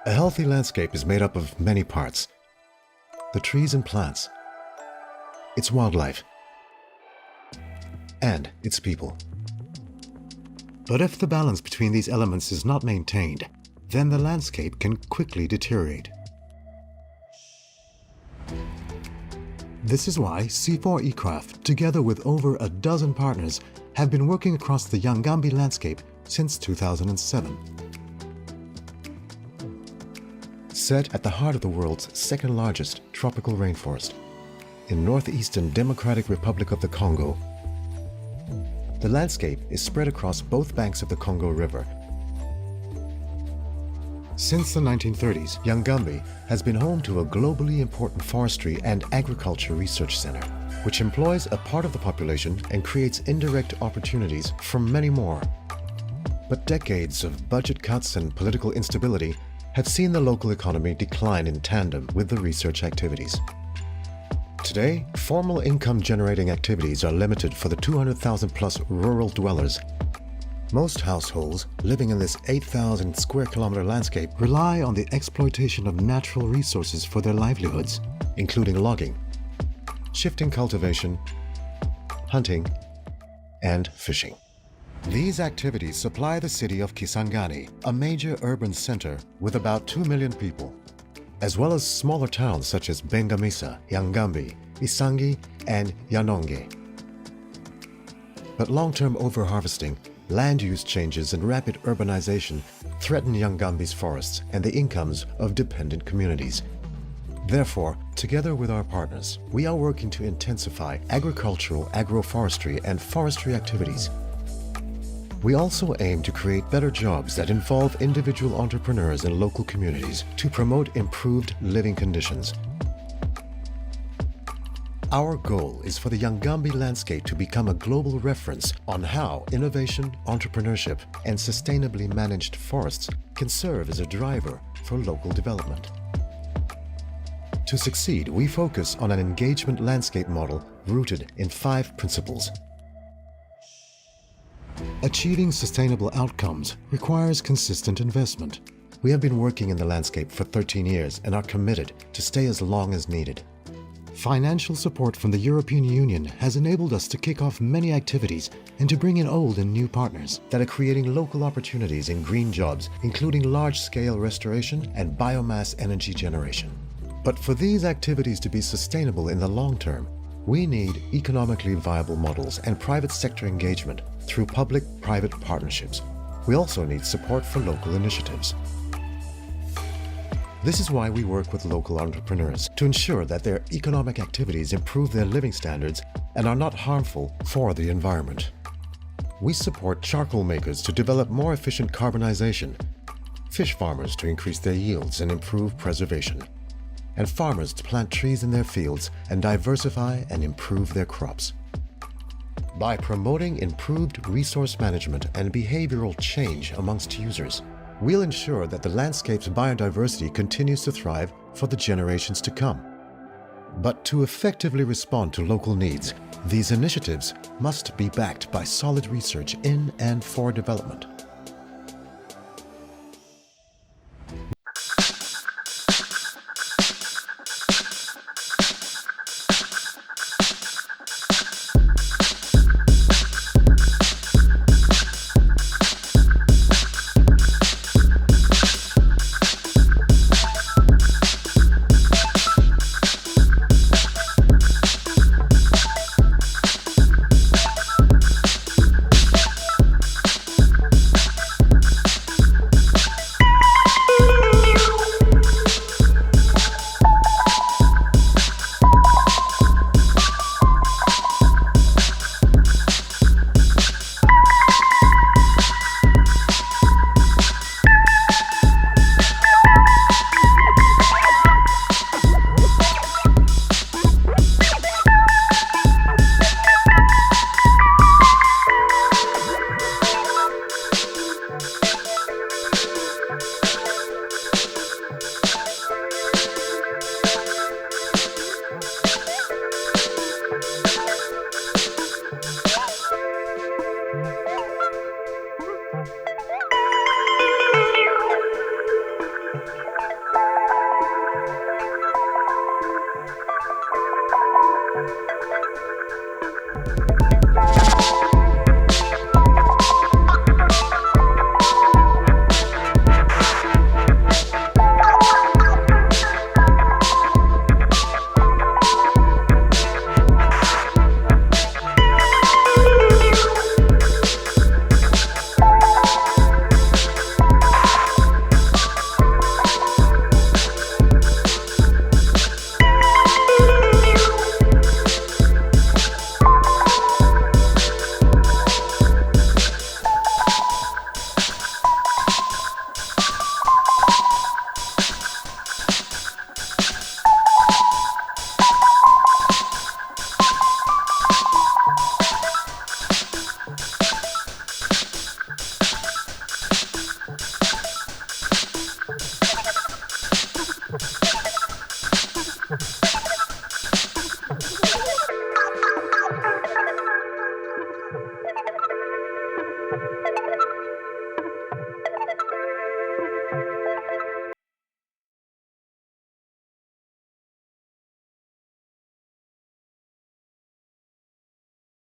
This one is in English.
A healthy landscape is made up of many parts. The trees and plants, its wildlife, and its people. But if the balance between these elements is not maintained, then the landscape can quickly deteriorate. This is why CIFOR eCraft, together with over a dozen partners, have been working across the Yangambi landscape since 2007. Set at the heart of the world's second largest tropical rainforest, in northeastern Democratic Republic of the Congo, the landscape is spread across both banks of the Congo River. Since the 1930s, Yangambi has been home to a globally important forestry and agriculture research center, which employs a part of the population and creates indirect opportunities for many more. But decades of budget cuts and political instability have seen the local economy decline in tandem with the research activities. Today, formal income-generating activities are limited for the 200,000-plus rural dwellers. Most households living in this 8,000 square kilometer landscape rely on the exploitation of natural resources for their livelihoods, including logging, shifting cultivation, hunting, and fishing. These activities supply the city of Kisangani, a major urban center with about 2 million people, as well as smaller towns such as Bengamisa, Yangambi, Isangi, and Yanonge. But long-term overharvesting, land use changes, and rapid urbanization threaten Yangambi's forests and the incomes of dependent communities. Therefore, together with our partners, we are working to intensify agricultural, agroforestry, and forestry activities. We also aim to create better jobs that involve individual entrepreneurs and local communities to promote improved living conditions. Our goal is for the Yangambi landscape to become a global reference on how innovation, entrepreneurship, and sustainably managed forests can serve as a driver for local development. To succeed, we focus on an engagement landscape model rooted in 5 principles. Achieving sustainable outcomes requires consistent investment. We have been working in the landscape for 13 years and are committed to stay as long as needed. Financial support from the European Union has enabled us to kick off many activities and to bring in old and new partners that are creating local opportunities in green jobs, including large-scale restoration and biomass energy generation. But for these activities to be sustainable in the long term, we need economically viable models and private sector engagement through public-private partnerships. We also need support for local initiatives. This is why we work with local entrepreneurs to ensure that their economic activities improve their living standards and are not harmful for the environment. We support charcoal makers to develop more efficient carbonization, fish farmers to increase their yields and improve preservation, and farmers to plant trees in their fields and diversify and improve their crops. By promoting improved resource management and behavioral change amongst users, we'll ensure that the landscape's biodiversity continues to thrive for the generations to come. But to effectively respond to local needs, these initiatives must be backed by solid research in and for development.